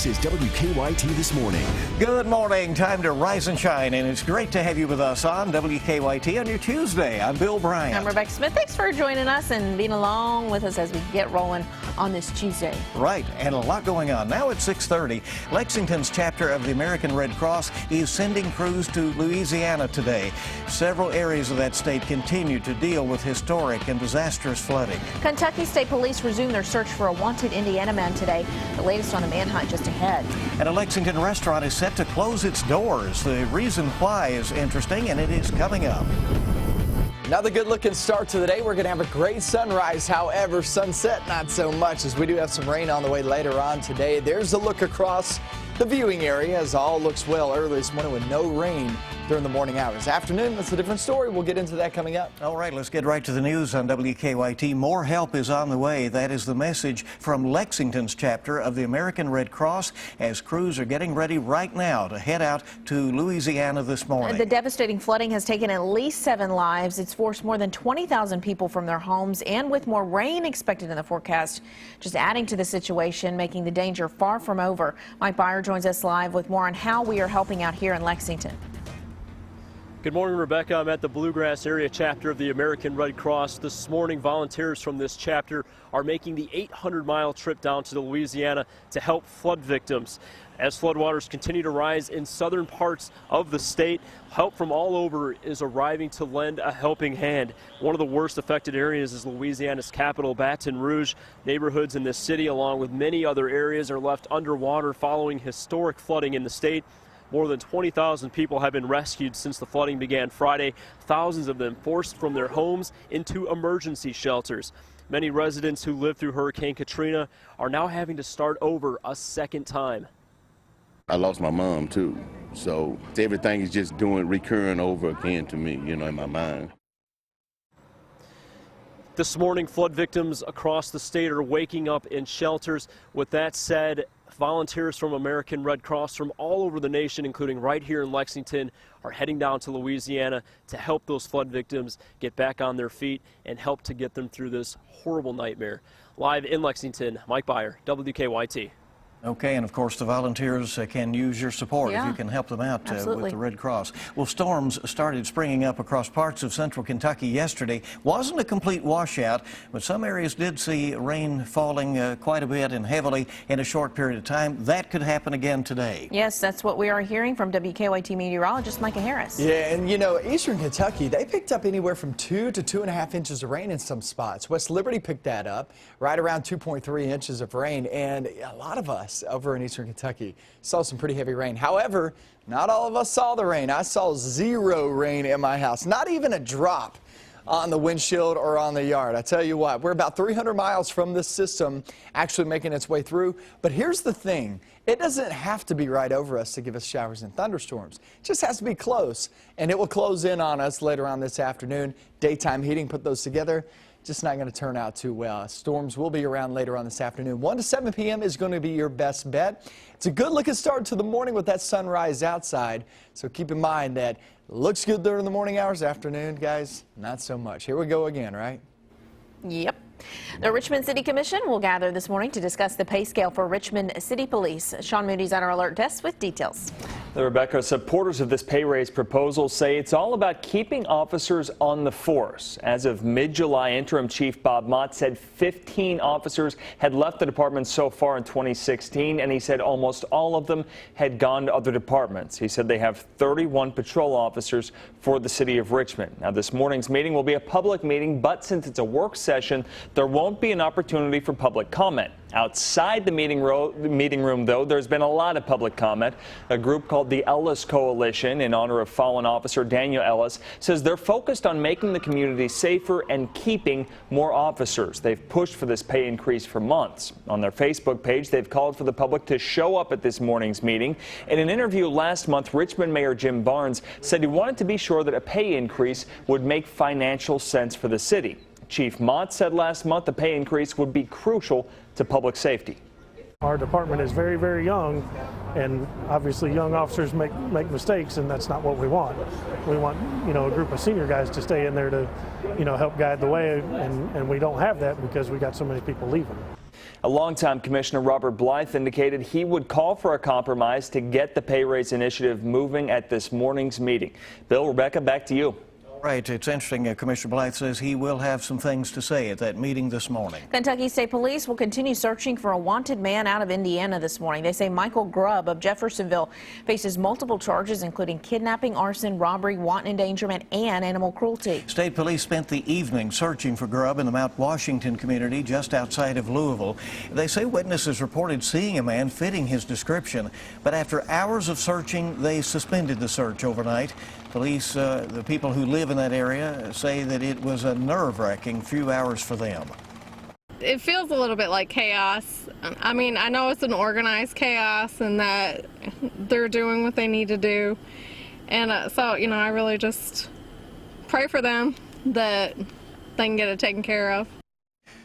This is WKYT This Morning. Good morning. Time to rise and shine, and it's great to have you with us on WKYT on your Tuesday. I'm Bill Bryant. I'm Rebecca Smith. Thanks for joining us and being along with us as we get rolling on this Tuesday. Right, and a lot going on. Now at 6:30, Lexington's chapter of the American Red Cross is sending crews to Louisiana today. Several areas of that state continue to deal with historic and disastrous flooding. Kentucky State Police resumed their search for a wanted Indiana man today. The latest on the manhunt just ahead. And a Lexington restaurant is set to close its doors. The reason why is interesting, and it is coming up. Another good-looking start to the day. We're going to have a great sunrise. However, sunset, not so much, as we do have some rain on the way later on today. There's a look across the viewing area as all looks well early this morning with no rain during the morning hours. Afternoon, that's a different story. We'll get into that coming up. All right, let's get right to the news on WKYT. More help is on the way. That is the message from Lexington's chapter of the American Red Cross as crews are getting ready right now to head out to Louisiana this morning. The devastating flooding has taken at least 7 lives. It's forced more than 20,000 people from their homes, and with more rain expected in the forecast, just adding to the situation, making the danger far from over. Mike Byer joins us live with more on how we are helping out here in Lexington. Good morning, Rebecca. I'm at the Bluegrass area chapter of the American Red Cross. This morning, volunteers from this chapter are making the 800-mile trip down to Louisiana to help flood victims. As floodwaters continue to rise in southern parts of the state, help from all over is arriving to lend a helping hand. One of the worst affected areas is Louisiana's capital, Baton Rouge. Neighborhoods in this city, along with many other areas, are left underwater following historic flooding in the state. More than 20,000 people have been rescued since the flooding began Friday, thousands of them forced from their homes into emergency shelters. Many residents who lived through Hurricane Katrina are now having to start over a second time. I lost my mom too, so everything is just recurring over again to me, in my mind. This morning, flood victims across the state are waking up in shelters. With that said, volunteers from American Red Cross from all over the nation, including right here in Lexington, are heading down to Louisiana to help those flood victims get back on their feet and help to get them through this horrible nightmare. Live in Lexington, Mike Byer, WKYT. Okay, and of course the volunteers can use your support if you can help them out with the Red Cross. Well, storms started springing up across parts of central Kentucky yesterday. Wasn't a complete washout, but some areas did see rain falling quite a bit and heavily in a short period of time. That could happen again today. Yes, that's what we are hearing from WKYT meteorologist Micah Harris. Yeah, and eastern Kentucky, they picked up anywhere from 2 to 2.5 inches of rain in some spots. West Liberty picked that up, right around 2.3 inches of rain, and a lot of us over in eastern Kentucky saw some pretty heavy rain. However, not all of us saw the rain. I saw 0 rain in my house, not even a drop on the windshield or on the yard. I tell you what, we're about 300 miles from this system actually making its way through. But here's the thing. It doesn't have to be right over us to give us showers and thunderstorms. It just has to be close, and it will close in on us later on this afternoon. Daytime heating, put those together. Just not going to turn out too well. Storms will be around later on this afternoon. 1 to 7 p.m. is going to be your best bet. It's a good looking start to the morning with that sunrise outside. So keep in mind that it looks good during the morning hours. Afternoon, guys, not so much. Here we go again, right? Yep. The Richmond City Commission will gather this morning to discuss the pay scale for Richmond City Police. Sean Moody's at our alert desk with details. Rebecca, supporters of this pay raise proposal say it's all about keeping officers on the force. As of mid-July, Interim Chief Bob Mott said 15 officers had left the department so far in 2016, and he said almost all of them had gone to other departments. He said they have 31 patrol officers for the city of Richmond. Now, this morning's meeting will be a public meeting, but since it's a work session, there won't be an opportunity for public comment. Outside the meeting room, though, there's been a lot of public comment. A group called the Ellis Coalition, in honor of fallen officer Daniel Ellis, says they're focused on making the community safer and keeping more officers. They've pushed for this pay increase for months. On their Facebook page, they've called for the public to show up at this morning's meeting. In an interview last month, Richmond Mayor Jim Barnes said he wanted to be sure that a pay increase would make financial sense for the city. Chief Mott said last month the pay increase would be crucial to public safety. Our department is very, very young, and obviously young officers make mistakes, and that's not what we want. We want, a group of senior guys to stay in there to, help guide the way, and we don't have that because we got so many people leaving. A longtime Commissioner Robert Blythe indicated he would call for a compromise to get the pay raise initiative moving at this morning's meeting. Bill, Rebecca, back to you. Right. It's interesting. Commissioner Blythe says he will have some things to say at that meeting this morning. Kentucky State Police will continue searching for a wanted man out of Indiana this morning. They say Michael Grubb of Jeffersonville faces multiple charges, including kidnapping, arson, robbery, wanton endangerment, and animal cruelty. State police spent the evening searching for Grubb in the Mount Washington community just outside of Louisville. They say witnesses reported seeing a man fitting his description, but after hours of searching, they suspended the search overnight. Police, the people who live in that area, say that it was a nerve-wracking few hours for them. It feels a little bit like chaos. I mean, I know it's an organized chaos and that they're doing what they need to do. And so, you know, I really just pray for them that they can get it taken care of.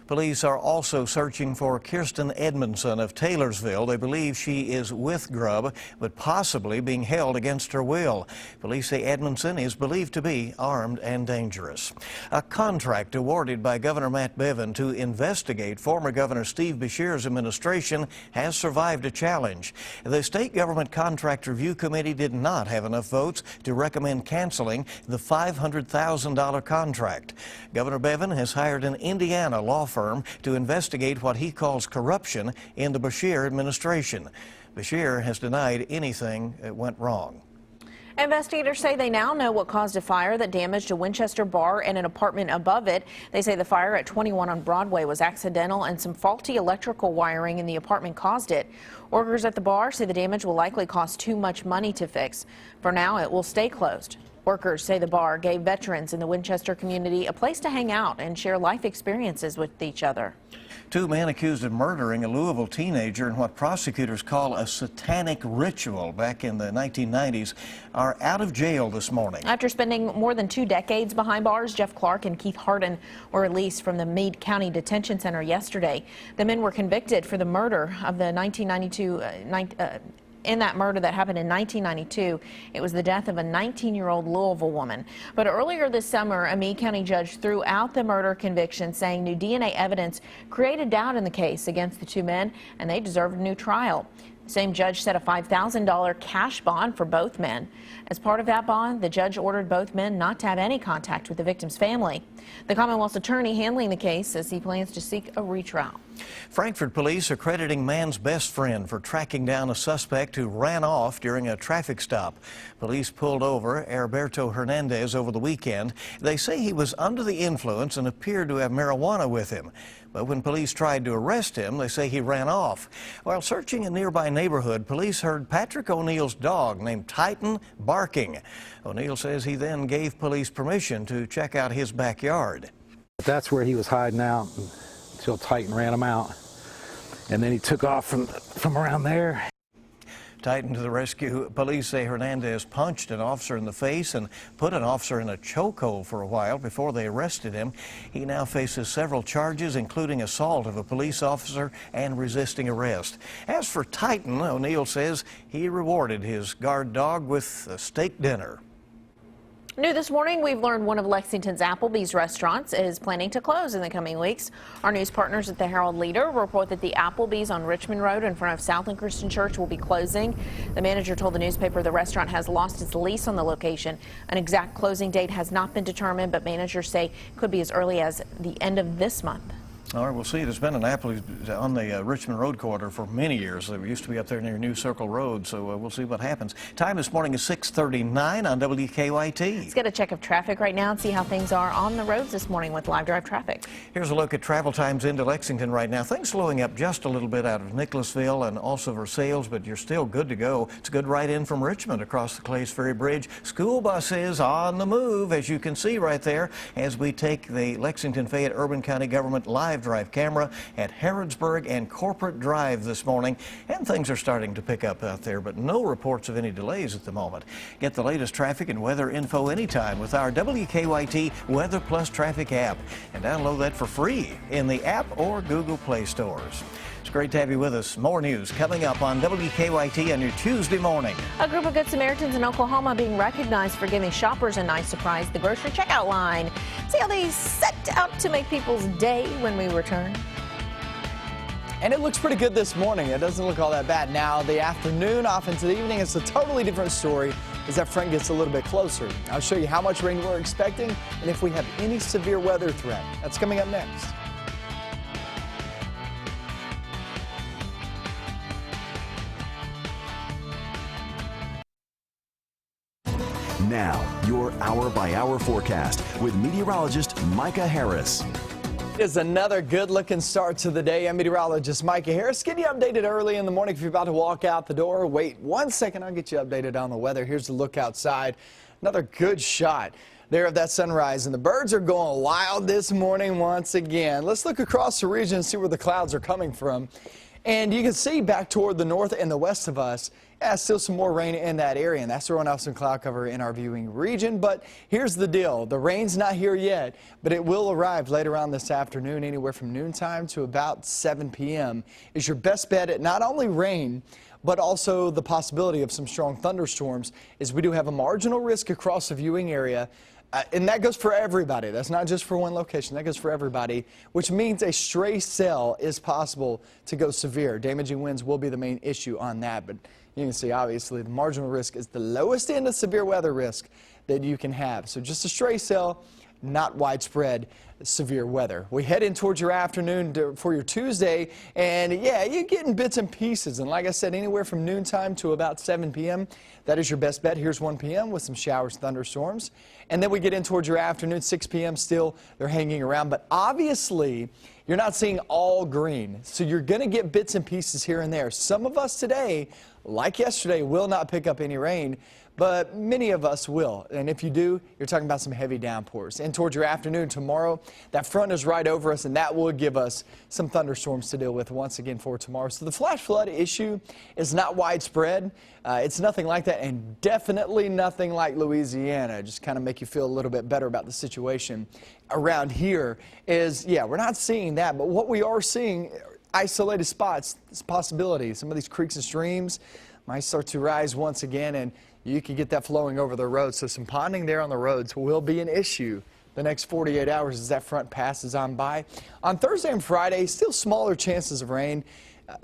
Police are also searching for Kirsten Edmondson of Taylorsville. They believe she is with Grubb, but possibly being held against her will. Police say Edmondson is believed to be armed and dangerous. A contract awarded by Governor Matt Bevin to investigate former Governor Steve Beshear's administration has survived a challenge. The State Government Contract Review Committee did not have enough votes to recommend canceling the $500,000 contract. Governor Bevin has hired an Indiana law firm to investigate what he calls corruption in the Beshear administration. Beshear has denied anything went wrong. Investigators say they now know what caused a fire that damaged a Winchester bar and an apartment above it. They say the fire at 21 on Broadway was accidental and some faulty electrical wiring in the apartment caused it. Workers at the bar say the damage will likely cost too much money to fix. For now, it will stay closed. Workers say the bar gave veterans in the Winchester community a place to hang out and share life experiences with each other. Two men accused of murdering a Louisville teenager in what prosecutors call a satanic ritual back in the 1990s are out of jail this morning. After spending more than 2 decades behind bars, Jeff Clark and Keith Harden were released from the Meade County Detention Center yesterday. The men were convicted for the murder of the 1992 in that murder that happened in 1992. It was the death of a 19-year-old Louisville woman. But earlier this summer, a Meade County judge threw out the murder conviction, saying new DNA evidence created doubt in the case against the two men, and they deserved a new trial. The same judge set a $5,000 cash bond for both men. As part of that bond, the judge ordered both men not to have any contact with the victim's family. The Commonwealth's attorney handling the case says he plans to seek a retrial. Frankfort police are crediting man's best friend for tracking down a suspect who ran off during a traffic stop. Police pulled over Heriberto Hernandez over the weekend. They say he was under the influence and appeared to have marijuana with him. But when police tried to arrest him, they say he ran off. While searching a nearby neighborhood, police heard Patrick O'Neill's dog named Titan barking. O'Neill says he then gave police permission to check out his backyard. That's where he was hiding out until Titan ran him out. And then he took off from around there. Titan to the rescue. Police say Hernandez punched an officer in the face and put an officer in a chokehold for a while before they arrested him. He now faces several charges, including assault of a police officer and resisting arrest. As for Titan, O'Neill says he rewarded his guard dog with a steak dinner. New this morning, we've learned one of Lexington's Applebee's restaurants is planning to close in the coming weeks. Our news partners at the Herald Leader report that the Applebee's on Richmond Road in front of Southland Christian Church will be closing. The manager told the newspaper the restaurant has lost its lease on the location. An exact closing date has not been determined, but managers say it could be as early as the end of this month. All right, we'll see. There's been an Applebee's on the Richmond Road corridor for many years. They used to be up there near New Circle Road, so we'll see what happens. Time this morning is 6:39 on WKYT. Let's get a check of traffic right now and see how things are on the roads this morning with live drive traffic. Here's a look at travel times into Lexington right now. Things slowing up just a little bit out of Nicholasville and also Versailles, but you're still good to go. It's a good ride in from Richmond across the Clays Ferry Bridge. School buses on the move, as you can see right there, as we take the Lexington Fayette Urban County Government live drive camera at Harrodsburg and Corporate Drive this morning, and things are starting to pick up out there, but no reports of any delays at the moment. Get the latest traffic and weather info anytime with our WKYT Weather Plus Traffic app, and download that for free in the app or Google Play stores. It's great to have you with us. More news coming up on WKYT on your Tuesday morning. A group of Good Samaritans in Oklahoma being recognized for giving shoppers a nice surprise, the grocery checkout line. See how they set out to make people's day when we return. And it looks pretty good this morning. It doesn't look all that bad. Now, the afternoon off into the evening, it's a totally different story as that front gets a little bit closer. I'll show you how much rain we're expecting and if we have any severe weather threat. That's coming up next. Now, your hour-by-hour forecast with meteorologist Micah Harris. It is another good-looking start to the day. I'm meteorologist Micah Harris. Getting you updated early in the morning. If you're about to walk out the door, wait 1 second. I'll get you updated on the weather. Here's the look outside. Another good shot there of that sunrise. And the birds are going wild this morning once again. Let's look across the region and see where the clouds are coming from. And you can see back toward the north and the west of us, still some more rain in that area, and that's throwing off some cloud cover in our viewing region. But here's the deal. The rain's not here yet, but it will arrive later on this afternoon. Anywhere from noontime to about 7 p.m. is your best bet at not only rain, but also the possibility of some strong thunderstorms, as we do have a marginal risk across the viewing area. And that goes for everybody. That's not just for one location. That goes for everybody, which means a stray cell is possible to go severe. Damaging winds will be the main issue on that. But you can see, obviously, the marginal risk is the lowest end of severe weather risk that you can have. So just a stray cell, not widespread severe weather. We head in towards your afternoon for your Tuesday, and yeah, you're getting bits and pieces. And like I said, anywhere from noontime to about 7 p.m., that is your best bet. Here's 1 p.m. with some showers, thunderstorms. And then we get in towards your afternoon, 6 p.m. still, they're hanging around. But obviously, you're not seeing all green. So you're going to get bits and pieces here and there. Some of us today, like yesterday, will not pick up any rain, but many of us will. And if you do, you're talking about some heavy downpours. And towards your afternoon tomorrow, that front is right over us, and that will give us some thunderstorms to deal with once again for tomorrow. So the flash flood issue is not widespread. It's nothing like that, and definitely nothing like Louisiana. Just kind of make you feel a little bit better about the situation around here is, yeah, we're not seeing that, but what we are seeing, isolated spots, this possibility. Some of these creeks and streams might start to rise once again, and you can get that flowing over the roads. So some ponding there on the roads will be an issue the next 48 hours as that front passes on by. On Thursday and Friday, still smaller chances of rain.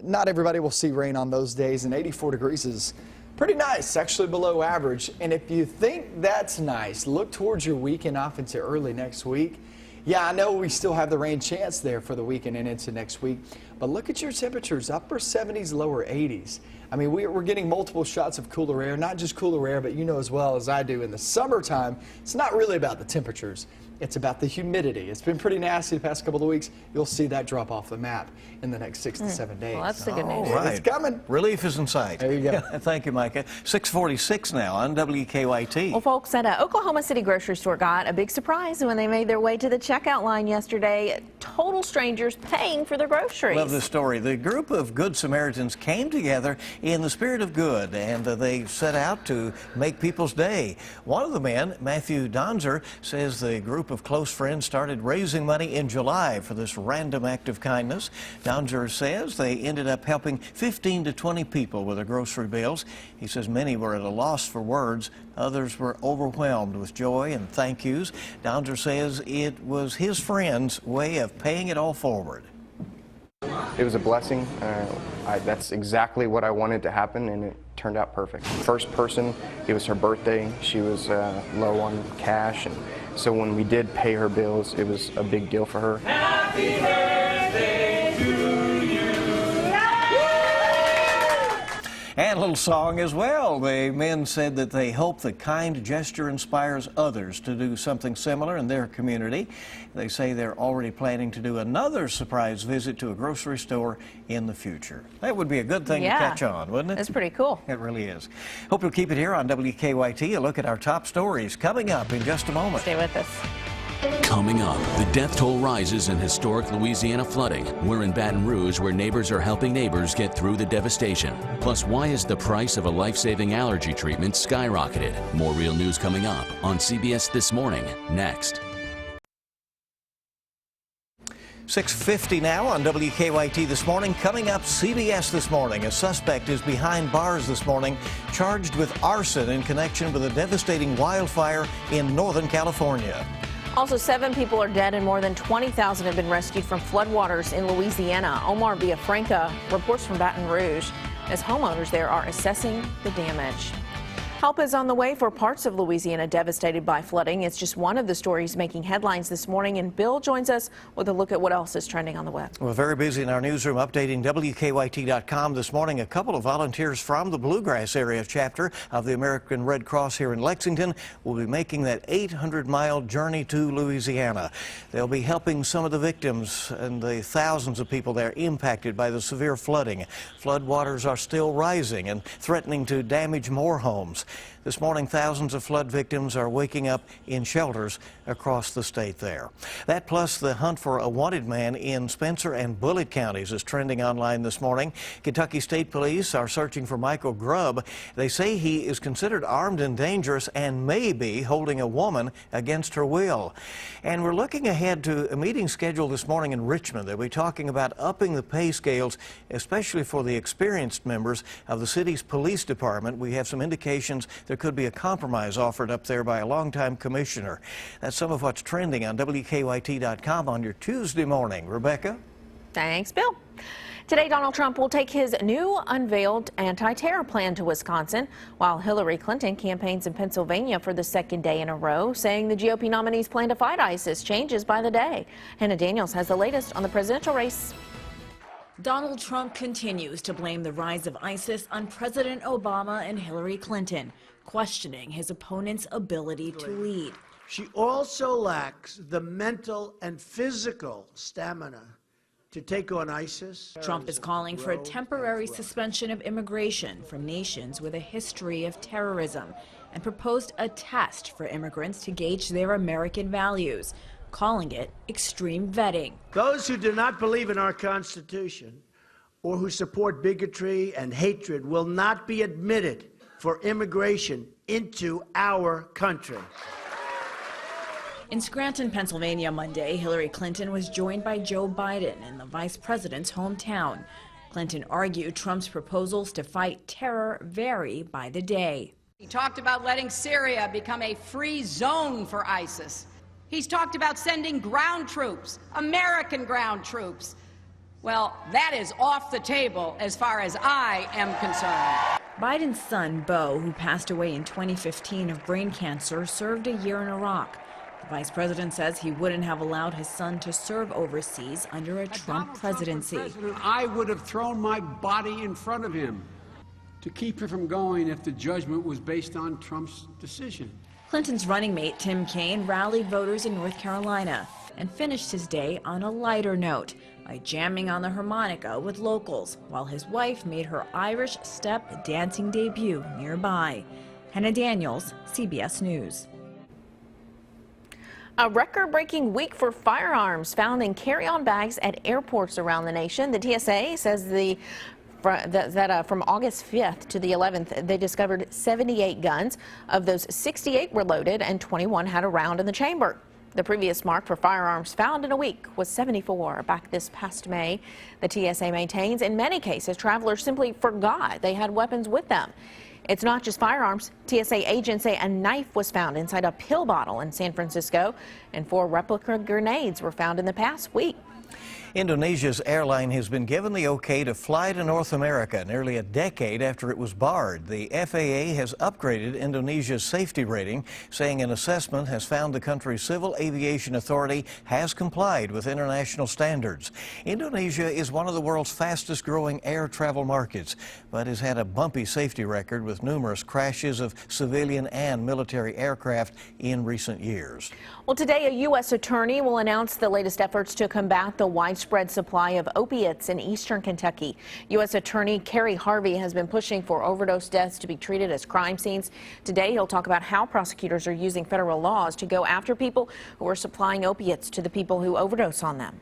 Not everybody will see rain on those days, and 84 degrees is pretty nice, actually below average. And if you think that's nice, look towards your weekend off into early next week. Yeah, I know we still have the rain chance there for the weekend and into next week, but look at your temperatures, upper 70s, lower 80s. I mean, we're getting multiple shots of cooler air, not just cooler air, but you know as well as I do, in the summertime, it's not really about the temperatures. It's about the humidity. It's been pretty nasty the past couple of weeks. You'll see that drop off the map in the next 6 to 7 days. Well, that's the good news. All right. It's coming. Relief is in sight. There you go. Thank you, Micah. 6:46 now on WKYT. Well, folks at a Oklahoma City grocery store got a big surprise when they made their way to the checkout line yesterday. Total strangers paying for their groceries. Love this story. The group of Good Samaritans came together in the spirit of good, and they set out to make people's day. One of the men, Matthew Donzer, says the group of close friends started raising money in July for this random act of kindness. Donzer says they ended up helping 15 to 20 people with their grocery bills. He says many were at a loss for words. Others were overwhelmed with joy and thank yous. Donzer says it was his friends' way of paying it all forward. It was a blessing. That's exactly what I wanted to happen, and it turned out perfect. First person, it was her birthday. She was low on cash, and so when we did pay her bills, it was a big deal for her. Happy birthday to you. And a little song as well. The men said that they hope the kind gesture inspires others to do something similar in their community. They say they're already planning to do another surprise visit to a grocery store in the future. That would be a good thing to catch on, wouldn't it? That's pretty cool. It really is. Hope you'll keep it here on WKYT. A look at our top stories coming up in just a moment. Stay with us. Coming up, the death toll rises in historic Louisiana flooding. We're in Baton Rouge, where neighbors are helping neighbors get through the devastation. Plus, why is the price of a life-saving allergy treatment skyrocketed? More real news coming up on CBS This Morning, next. 6:50 now on WKYT This Morning. Coming up, CBS This Morning. A suspect is behind bars this morning, charged with arson in connection with a devastating wildfire in Northern California. Also, 7 people are dead and more than 20,000 have been rescued from floodwaters in Louisiana. Omar Villafranca reports from Baton Rouge as homeowners there are assessing the damage. Help is on the way for parts of Louisiana devastated by flooding. It's just one of the stories making headlines this morning, and Bill joins us with a look at what else is trending on the web. We're very busy in our newsroom updating WKYT.com this morning. A couple of volunteers from the Bluegrass area chapter of the American Red Cross here in Lexington will be making that 800-mile journey to Louisiana. They'll be helping some of the victims and the thousands of people there impacted by the severe flooding. Floodwaters are still rising and threatening to damage more homes. This morning, thousands of flood victims are waking up in shelters across the state there. That plus the hunt for a wanted man in Spencer and Bullitt counties is trending online this morning. Kentucky State Police are searching for Michael Grubb. They say he is considered armed and dangerous and may be holding a woman against her will. And we're looking ahead to a meeting scheduled this morning in Richmond. They'll be talking about upping the pay scales, especially for the experienced members of the city's police department. We have some indications there could be a compromise offered up there by a longtime commissioner. That's some of what's trending on WKYT.com on your Tuesday morning. Rebecca? Thanks, Bill. Today, Donald Trump will take his new unveiled anti-terror plan to Wisconsin, while Hillary Clinton campaigns in Pennsylvania for the second day in a row, saying the GOP nominee's plan to fight ISIS changes by the day. Hannah Daniels has the latest on the presidential race. Donald Trump continues to blame the rise of ISIS on President Obama and Hillary Clinton, questioning his opponent's ability to lead. She also lacks the mental and physical stamina to take on ISIS. Trump is calling for a temporary suspension of immigration from nations with a history of terrorism and proposed a test for immigrants to gauge their American values, calling it extreme vetting. Those who do not believe in our Constitution or who support bigotry and hatred will not be admitted for immigration into our country. In Scranton, Pennsylvania Monday, Hillary Clinton was joined by Joe Biden in the vice president's hometown. Clinton argued Trump's proposals to fight terror vary by the day. He talked about letting Syria become a free zone for ISIS. He's talked about sending ground troops, American ground troops. Well, that is off the table as far as I am concerned. Biden's son, Beau, who passed away in 2015 of brain cancer, served a year in Iraq. The vice president says he wouldn't have allowed his son to serve overseas under a Trump presidency. I would have thrown my body in front of him to keep him from going if the judgment was based on Trump's decision. Clinton's running mate, Tim Kaine, rallied voters in North Carolina and finished his day on a lighter note by jamming on the harmonica with locals, while his wife made her Irish step dancing debut nearby. Hannah Daniels, CBS News. A record-breaking week for firearms found in carry-on bags at airports around the nation. The TSA says from August 5th to the 11th, they discovered 78 guns. Of those, 68 were loaded and 21 had a round in the chamber. The previous mark for firearms found in a week was 74 back this past May. The TSA maintains in many cases travelers simply forgot they had weapons with them. It's not just firearms. TSA agents say a knife was found inside a pill bottle in San Francisco, and 4 replica grenades were found in the past week. Indonesia's airline has been given the okay to fly to North America nearly a decade after it was barred. The FAA has upgraded Indonesia's safety rating, saying an assessment has found the country's Civil Aviation Authority has complied with international standards. Indonesia is one of the world's fastest growing air travel markets, but has had a bumpy safety record with numerous crashes of civilian and military aircraft in recent years. Well, today a U.S. attorney will announce the latest efforts to combat the widespread supply of opiates in eastern Kentucky. U.S. Attorney Kerry Harvey has been pushing for overdose deaths to be treated as crime scenes. Today he'll talk about how prosecutors are using federal laws to go after people who are supplying opiates to the people who overdose on them.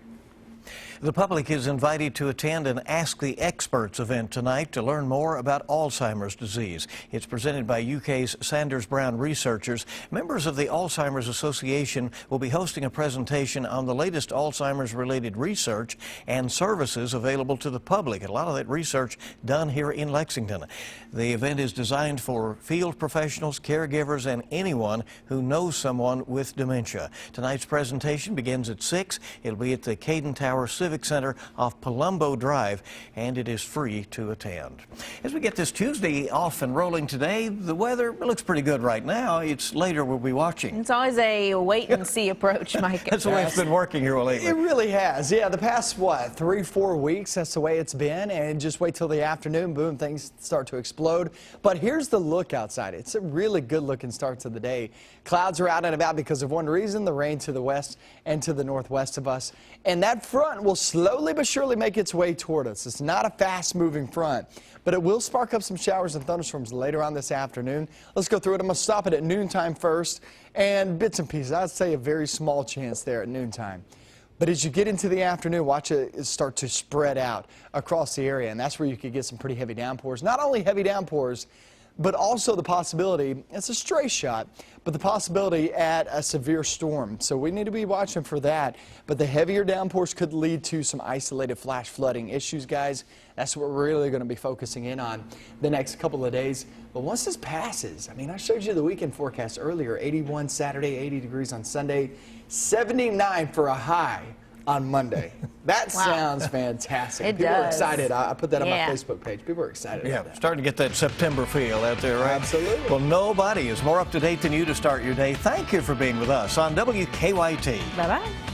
The public is invited to attend an Ask the Experts event tonight to learn more about Alzheimer's disease. It's presented by UK's Sanders Brown researchers. Members of the Alzheimer's Association will be hosting a presentation on the latest Alzheimer's-related research and services available to the public. A lot of that research done here in Lexington. The event is designed for field professionals, caregivers, and anyone who knows someone with dementia. Tonight's presentation begins at 6. It'll be at the Caden Tower Civic Center off Palumbo Drive, and it is free to attend. As we get this Tuesday off and rolling today, the weather looks pretty good right now. It's later we'll be watching. It's always a wait-and-see approach, Mike. That's the way it's been working here lately. It really has. Yeah, the past, 3-4 weeks, that's the way it's been. And just wait till the afternoon, boom, things start to explode. But here's the look outside. It's a really good-looking start to the day. Clouds are out and about because of one reason, the rain to the west and to the northwest of us. And that front will slowly but surely make its way toward us. It's not a fast-moving front, but it will spark up some showers and thunderstorms later on this afternoon. Let's go through it. I'm going to stop it at noontime first, and bits and pieces. I'd say a very small chance there at noontime. But as you get into the afternoon, watch it start to spread out across the area, and that's where you could get some pretty heavy downpours. Not only heavy downpours, but also the possibility, it's a stray shot, but the possibility at a severe storm. So we need to be watching for that. But the heavier downpours could lead to some isolated flash flooding issues, guys. That's what we're really going to be focusing in on the next couple of days. But once this passes, I mean, I showed you the weekend forecast earlier, 81 Saturday, 80 degrees on Sunday, 79 for a high on Monday. That sounds fantastic. It People does. are excited. I put that on my Facebook page. People are excited about that. Starting to get that September feel out there, right? Absolutely. Well, nobody is more up to date than you to start your day. Thank you for being with us on WKYT. Bye-bye.